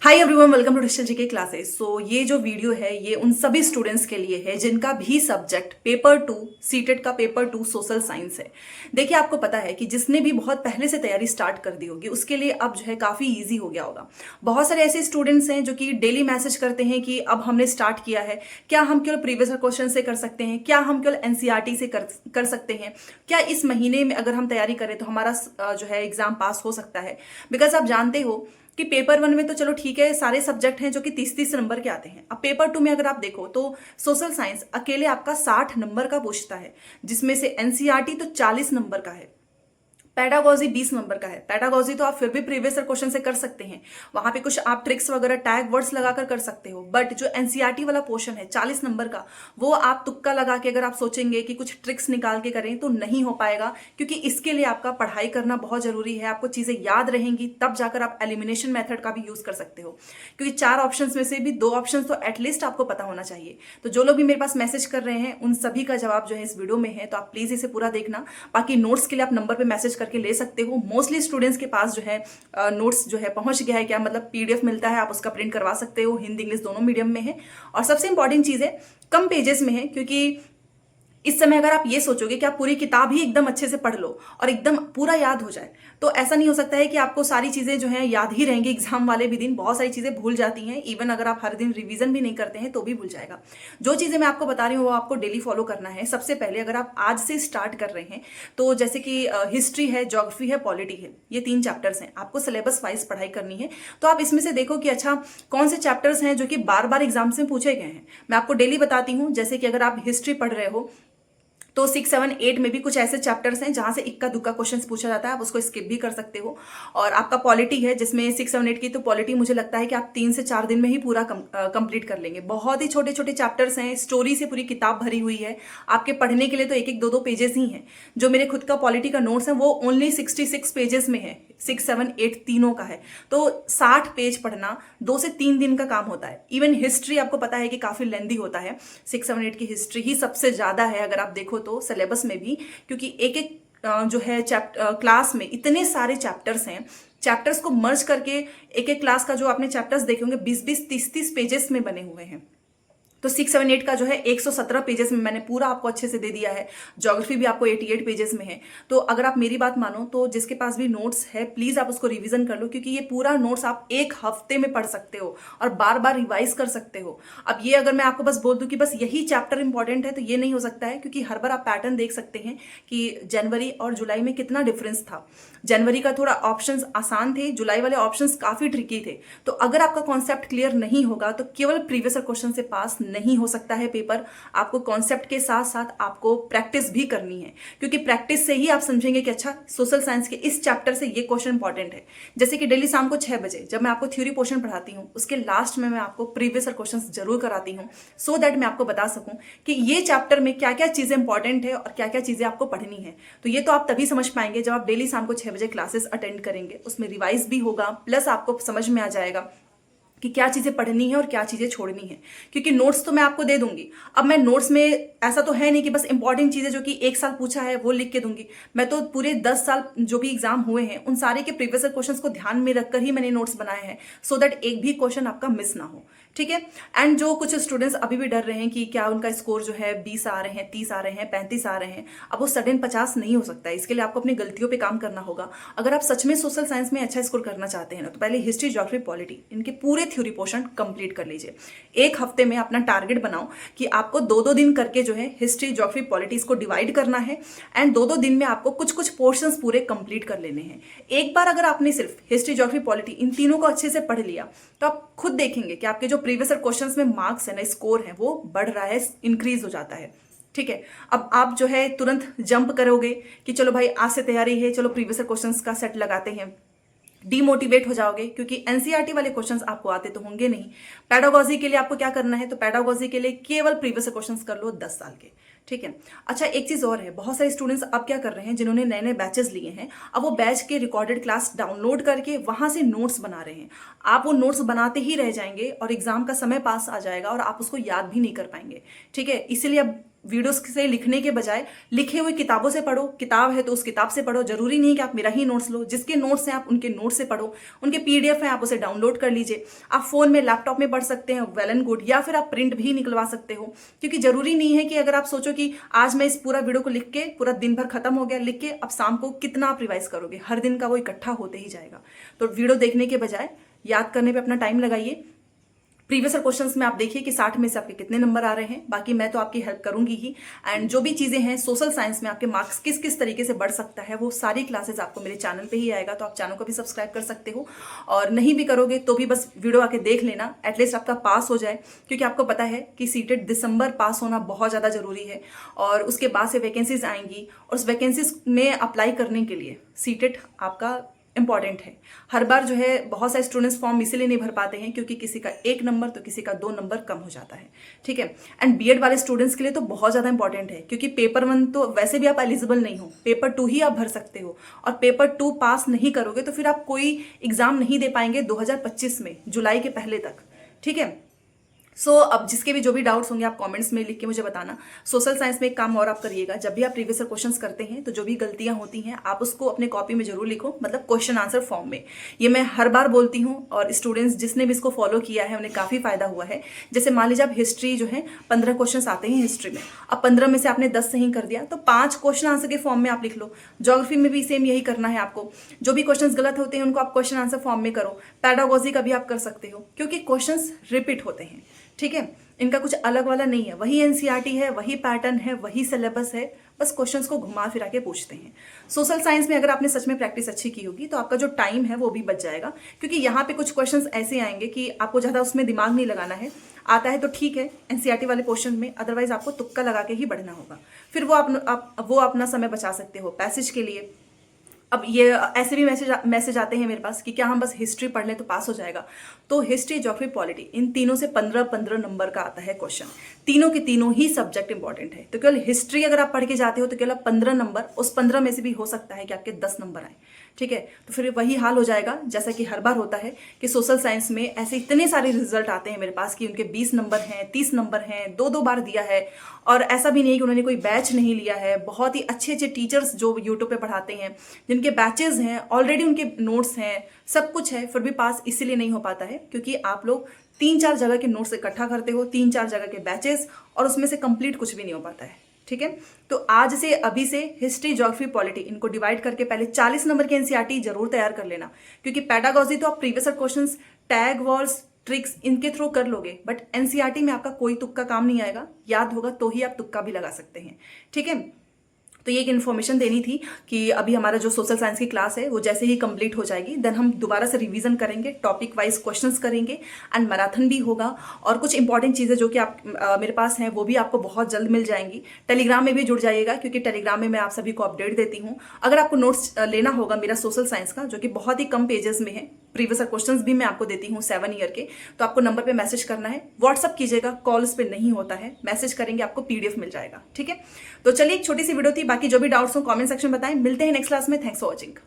Hi everyone, welcome to digital GK classes. So ये जो video है ये उन सभी स्टूडेंट्स के लिए है जिनका भी सब्जेक्ट पेपर 2 सीटेट का पेपर 2 सोशल साइंस है। देखिए, आपको पता है कि जिसने भी बहुत पहले से तैयारी स्टार्ट कर दी होगी उसके लिए अब जो है काफ़ी इजी हो गया होगा। बहुत सारे ऐसे स्टूडेंट्स हैं जो कि डेली मैसेज करते हैं कि अब हमने स्टार्ट किया है, क्या हम केवल प्रीवियस क्वेश्चन से कर सकते हैं, क्या हम केवल एनसीईआरटी से कर सकते हैं, क्या इस महीने में अगर हम तैयारी करें तो हमारा जो है एग्जाम पास हो सकता है। बिकॉज आप जानते हो कि पेपर 1 में तो चलो ठीक है, सारे सब्जेक्ट हैं जो कि 30-30 नंबर के आते हैं। अब पेपर 2 में अगर आप देखो तो सोशल साइंस अकेले आपका 60 नंबर का पूछता है, जिसमें से एनसीईआरटी तो 40 नंबर का है, पेडागोजी 20 नंबर का है। पेडागोजी तो आप फिर भी प्रीवियस क्वेश्चन से कर सकते हैं, वहां पे कुछ आप ट्रिक्स वगैरह टैग वर्ड्स लगाकर कर सकते हो। बट जो एनसीईआरटी वाला पोर्शन है 40 नंबर का, वो आप तुक्का लगा के अगर आप सोचेंगे कि कुछ ट्रिक्स निकाल के करें तो नहीं हो पाएगा, क्योंकि इसके लिए आपका पढ़ाई करना बहुत जरूरी है। आपको चीजें याद रहेंगी तब जाकर आप एलिमिनेशन मेथड का भी यूज कर सकते हो, क्योंकि 4 ऑप्शन में से भी 2 ऑप्शन तो एटलीस्ट आपको पता होना चाहिए। तो जो लोग भी मेरे पास मैसेज कर रहे हैं उन सभी का जवाब जो है इस वीडियो में है, तो आप प्लीज इसे पूरा देखना। बाकी नोट्स के लिए आप नंबर पे मैसेज करके ले सकते हो। मोस्टली स्टूडेंट्स के पास जो है नोट्स जो है पहुंच गया है, क्या मतलब पीडीएफ मिलता है, आप उसका प्रिंट करवा सकते हो। हिंदी इंग्लिश दोनों मीडियम में है, और सबसे इंपॉर्टेंट चीज है कम पेजेस में है, क्योंकि इस समय अगर आप ये सोचोगे कि आप पूरी किताब ही एकदम अच्छे से पढ़ लो और एकदम पूरा याद हो जाए, तो ऐसा नहीं हो सकता है कि आपको सारी चीजें जो है याद ही रहेंगी। एग्जाम वाले भी दिन बहुत सारी चीजें भूल जाती हैं। इवन अगर आप हर दिन रिवीजन भी नहीं करते हैं तो भी भूल जाएगा। जो चीजें मैं आपको बता रही हूँ वो आपको डेली फॉलो करना है। सबसे पहले अगर आप आज से स्टार्ट कर रहे हैं तो जैसे कि हिस्ट्री है, ज्योग्राफी है, पॉलिटी है, ये 3 चैप्टर्स हैं, आपको सिलेबस वाइज पढ़ाई करनी है। तो आप इसमें से देखो कि अच्छा कौन से चैप्टर्स हैं जो कि बार बार एग्जाम से पूछे गए हैं। मैं आपको डेली बताती हूँ। जैसे कि अगर आप हिस्ट्री पढ़ रहे हो तो 6, 7, 8 में भी कुछ ऐसे चैप्टर्स हैं जहां से इक्का दुक्का क्वेश्चन पूछा जाता है, आप उसको स्किप भी कर सकते हो। और आपका पॉलिटी है जिसमें 6, 7, 8 की, तो पॉलिटी मुझे लगता है कि आप 3 से 4 दिन में ही पूरा कंप्लीट कर लेंगे। बहुत ही छोटे छोटे चैप्टर्स हैं, स्टोरी से पूरी किताब भरी हुई है। आपके पढ़ने के लिए तो 1-1, 2-2 पेजेस ही हैं। जो मेरे खुद का पॉलिटी का नोट्स है वो ओनली 66 पेजेस में है, 6, 7, 8 तीनों का है। तो 60 पेज पढ़ना 2 से 3 दिन का काम होता है। इवन हिस्ट्री आपको पता है कि काफी लेंदी होता है, 6, 7, 8 की हिस्ट्री ही सबसे ज्यादा है अगर आप देखो तो सिलेबस में भी, क्योंकि एक एक जो है क्लास में इतने सारे चैप्टर्स हैं। चैप्टर्स को मर्ज करके एक एक क्लास का जो आपने चैप्टर्स देखे होंगे 20-20, 30-30 पेजेस में बने हुए हैं। तो 6, 7, 8 का जो है 117 पेजेस में मैंने पूरा आपको अच्छे से दे दिया है। ज्योग्राफी भी आपको 88 पेजेस में है। तो अगर आप मेरी बात मानो तो जिसके पास भी नोट्स है प्लीज आप उसको रिवीजन कर लो, क्योंकि ये पूरा नोट्स आप 1 हफ्ते में पढ़ सकते हो और बार बार रिवाइज कर सकते हो। अब ये अगर मैं आपको बस बोल दूं कि बस यही चैप्टर इंपॉर्टेंट है तो ये नहीं हो सकता है, क्योंकि हर बार आप पैटर्न देख सकते हैं कि जनवरी और जुलाई में कितना डिफरेंस था। जनवरी का थोड़ा ऑप्शंस आसान थे, जुलाई वाले ऑप्शंस काफी ट्रिकी थे। तो अगर आपका कॉन्सेप्ट क्लियर नहीं होगा तो केवल प्रीवियस क्वेश्चन से पास नहीं हो सकता है पेपर। आपको कॉन्सेप्ट के साथ साथ आपको प्रैक्टिस भी करनी है, क्योंकि प्रैक्टिस से ही आप समझेंगे कि अच्छा सोशल साइंस के इस चैप्टर से ये क्वेश्चन इंपॉर्टेंट है। जैसे कि डेली शाम को 6 बजे जब मैं आपको थ्योरी पोर्शन पढ़ाती हूँ उसके लास्ट में मैं आपको प्रीवियस क्वेश्चन जरूर कराती हूँ, सो दैट मैं आपको बता सकूं कि ये चैप्टर में क्या क्या चीजें इंपॉर्टेंट है और क्या क्या चीजें आपको पढ़नी है। तो ये तो आप तभी समझ पाएंगे जब आप डेली शाम को 6 बजे क्लासेस अटेंड करेंगे। उसमें रिवाइज भी होगा, प्लस आपको समझ में आ जाएगा कि क्या चीजें पढ़नी है और क्या चीजें छोड़नी है। क्योंकि नोट्स तो मैं आपको दे दूंगी। अब मैं नोट्स में ऐसा तो है नहीं कि बस इंपॉर्टेंट चीजें जो कि 1 साल पूछा है वो लिख के दूंगी। मैं तो पूरे 10 साल जो भी एग्जाम हुए हैं उन सारे के प्रीवियस क्वेश्चंस को ध्यान में रखकर ही मैंने नोट्स बनाए हैं, सो दैट एक भी क्वेश्चन आपका मिस ना हो। ठीक है। एंड जो कुछ स्टूडेंट्स अभी भी डर रहे हैं कि क्या उनका स्कोर जो है 20 आ रहे हैं, 30 आ रहे हैं, 35 आ रहे हैं, अब वो सडन 50 नहीं हो सकता है। इसके लिए आपको अपनी गलतियों पे काम करना होगा। अगर आप सच में सोशल साइंस में अच्छा स्कोर करना चाहते हैं ना, तो पहले हिस्ट्री, ज्योग्राफी, पॉलिटी इनके पूरे थ्योरी पोर्शन कंप्लीट कर लीजिए। 1 हफ्ते में अपना टारगेट बनाओ कि आपको 2-2 दिन करके जो है हिस्ट्री, ज्योग्राफी, पॉलिटी को डिवाइड करना है। एंड 2-2 दिन में आपको कुछ कुछ पोर्शंस पूरे कंप्लीट कर लेने हैं। एक बार अगर आपने सिर्फ हिस्ट्री, ज्योग्राफी, पॉलिटी इन तीनों को अच्छे से पढ़ लिया तो आप खुद देखेंगे कि आपके जो प्रीवियस क्वेश्चंस में मार्क्स है ना, स्कोर है, वो बढ़ रहा है, इंक्रीज हो जाता है। ठीक है। अब आप जो है तुरंत जंप करोगे कि चलो भाई आज से तैयारी है, चलो प्रीवियस क्वेश्चंस का सेट लगाते हैं, डीमोटिवेट हो जाओगे, क्योंकि एनसीईआरटी वाले क्वेश्चंस आपको आते तो होंगे नहीं। पेडागोजी के लिए आपको क्या करना है, तो पेडागोजी के लिए केवल प्रीवियस क्वेश्चंस कर लो 10 साल के। ठीक है। अच्छा, एक चीज और है, बहुत सारे स्टूडेंट्स अब क्या कर रहे हैं जिन्होंने नए नए बैचेस लिए हैं, अब वो बैच के रिकॉर्डेड क्लास डाउनलोड करके वहां से नोट्स बना रहे हैं। आप वो नोट्स बनाते ही रह जाएंगे और एग्जाम का समय पास आ जाएगा और आप उसको याद भी नहीं कर पाएंगे। ठीक है। इसीलिए अब वीडियोस से लिखने के बजाय लिखे हुए किताबों से पढ़ो। किताब है तो उस किताब से पढ़ो, जरूरी नहीं है कि आप मेरा ही नोट्स लो। जिसके नोट्स हैं आप उनके नोट्स से पढ़ो, उनके पीडीएफ है आप उसे डाउनलोड कर लीजिए। आप फोन में लैपटॉप में पढ़ सकते हैं, वेल एंड गुड, या फिर आप प्रिंट भी निकलवा सकते हो। क्योंकि जरूरी नहीं है कि अगर आप सोचो कि आज मैं इस पूरा वीडियो को लिख के पूरा दिन भर खत्म हो गया लिख के, अब शाम को कितना आप रिवाइज करोगे, हर दिन का वो इकट्ठा होते ही जाएगा। तो वीडियो देखने के बजाय याद करने पे अपना टाइम लगाइए। प्रीवियस क्वेश्चंस में आप देखिए कि 60 में से आपके कितने नंबर आ रहे हैं। बाकी मैं तो आपकी हेल्प करूंगी ही। एंड जो भी चीजें हैं सोशल साइंस में आपके मार्क्स किस किस तरीके से बढ़ सकता है, वो सारी क्लासेस आपको मेरे चैनल पे ही आएगा। तो आप चैनल को भी सब्सक्राइब कर सकते हो, और नहीं भी करोगे तो भी बस वीडियो आके देख लेना, एटलीस्ट आपका पास हो जाए। क्योंकि आपको पता है कि सीटेट दिसंबर पास होना बहुत ज़्यादा जरूरी है, और उसके बाद से वैकेंसीज आएंगी, और उस वैकेंसीज में अप्लाई करने के लिए सीटेट आपका इंपॉर्टेंट है। हर बार जो है बहुत सारे स्टूडेंट्स फॉर्म इसीलिए नहीं भर पाते हैं क्योंकि किसी का 1 नंबर तो किसी का 2 नंबर कम हो जाता है। ठीक है। एंड बीएड वाले स्टूडेंट्स के लिए तो बहुत ज़्यादा इंपॉर्टेंट है, क्योंकि पेपर 1 तो वैसे भी आप एलिजिबल नहीं हो, पेपर 2 ही आप भर सकते हो, और पेपर 2 पास नहीं करोगे तो फिर आप कोई एग्जाम नहीं दे पाएंगे 2025 में जुलाई के पहले तक। ठीक है। अब जिसके भी जो भी डाउट्स होंगे आप कमेंट्स में लिख के मुझे बताना। सोशल साइंस में एक काम और आप करिएगा, जब भी आप प्रीवियस क्वेश्चंस करते हैं तो जो भी गलतियां होती हैं आप उसको अपने कॉपी में जरूर लिखो, मतलब क्वेश्चन आंसर फॉर्म में। ये मैं हर बार बोलती हूँ, और स्टूडेंट्स जिसने भी इसको फॉलो किया है उन्हें काफ़ी फायदा हुआ है। जैसे मान लीजिए आप हिस्ट्री जो है 15 क्वेश्चन आते हैं हिस्ट्री में, अब 15 में से आपने 10 सही कर दिया तो 5 क्वेश्चन आंसर के फॉर्म में आप लिख लो। ज्योग्राफी में भी सेम यही करना है आपको, जो भी क्वेश्चन गलत होते हैं उनको आप क्वेश्चन आंसर फॉर्म में करो। पैडागोजी का भी आप कर सकते हो, क्योंकि क्वेश्चन रिपीट होते हैं। ठीक है। इनका कुछ अलग वाला नहीं है, वही एनसीईआरटी है, वही पैटर्न है, वही सिलेबस है, बस क्वेश्चंस को घुमा फिरा के पूछते हैं। सोशल साइंस में अगर आपने सच में प्रैक्टिस अच्छी की होगी तो आपका जो टाइम है वो भी बच जाएगा, क्योंकि यहाँ पे कुछ क्वेश्चंस ऐसे आएंगे कि आपको ज़्यादा उसमें दिमाग नहीं लगाना है। आता है तो ठीक है एनसीईआरटी वाले पोर्शन में, अदरवाइज आपको तुक्का लगा के ही बढ़ना होगा। फिर वो अपना समय बचा सकते हो पैसेज के लिए। अब ये ऐसे भी मैसेज आते हैं मेरे पास कि क्या हम बस हिस्ट्री पढ़ लें तो पास हो जाएगा। तो हिस्ट्री, ज्योग्राफी, पॉलिटी, इन तीनों से 15-15 नंबर का आता है क्वेश्चन। तीनों के तीनों ही सब्जेक्ट इंपॉर्टेंट है। तो केवल हिस्ट्री अगर आप पढ़ के जाते हो तो केवल 15 नंबर, उस 15 में से भी हो सकता है कि आपके 10 नंबर आए। ठीक है। तो फिर वही हाल हो जाएगा जैसा कि हर बार होता है कि सोशल साइंस में ऐसे इतने सारे रिजल्ट आते हैं मेरे पास कि उनके 20 नंबर हैं, 30 नंबर हैं, 2-2 बार दिया है। और ऐसा भी नहीं है कि उन्होंने कोई बैच नहीं लिया है। बहुत ही अच्छे अच्छे टीचर्स जो यूट्यूब पे पढ़ाते हैं, जिनके बैचेज हैं, ऑलरेडी उनके नोट्स हैं, सब कुछ है, फिर भी पास इसीलिए नहीं हो पाता है क्योंकि आप लोग 3-4 जगह के नोट्स इकट्ठा करते हो, 3-4 जगह के बैचेस, और उसमें से कंप्लीट कुछ भी नहीं हो पाता है। ठीक है। तो आज से अभी से हिस्ट्री, ज्योग्राफी, पॉलिटी इनको डिवाइड करके पहले 40 नंबर के एनसीईआरटी जरूर तैयार कर लेना, क्योंकि पैडागोजी तो आप previous questions, tag, words, tricks इनके थ्रू कर लोगे, बट एनसीईआरटी में आपका कोई तुक्का काम नहीं आएगा। याद होगा तो ही आप तुक्का भी लगा सकते हैं। ठीक है। तो ये एक इन्फॉर्मेशन देनी थी कि अभी हमारा जो सोशल साइंस की क्लास है वो जैसे ही कंप्लीट हो जाएगी देन हम दोबारा से रिवीजन करेंगे, टॉपिक वाइज क्वेश्चंस करेंगे, एंड मैराथन भी होगा। और कुछ इंपॉर्टेंट चीज़ें जो कि आप मेरे पास हैं वो भी आपको बहुत जल्द मिल जाएंगी। टेलीग्राम में भी जुड़ जाइएगा, क्योंकि टेलीग्राम में मैं आप सभी को अपडेट देती हूँ। अगर आपको नोट्स लेना होगा मेरा सोशल साइंस का, जो कि बहुत ही कम पेजेस में है, प्रीवियस क्वेश्चंस भी मैं आपको देती हूँ 7 ईयर के, तो आपको नंबर पे मैसेज करना है। व्हाट्सअप कीजिएगा, कॉल्स पे नहीं होता है, मैसेज करेंगे आपको पीडीएफ मिल जाएगा। ठीक है। तो चलिए एक छोटी सी वीडियो थी, बाकी जो भी डाउट्स हो कमेंट सेक्शन में बताएं। मिलते हैं नेक्स्ट क्लास में। Thanks for watching.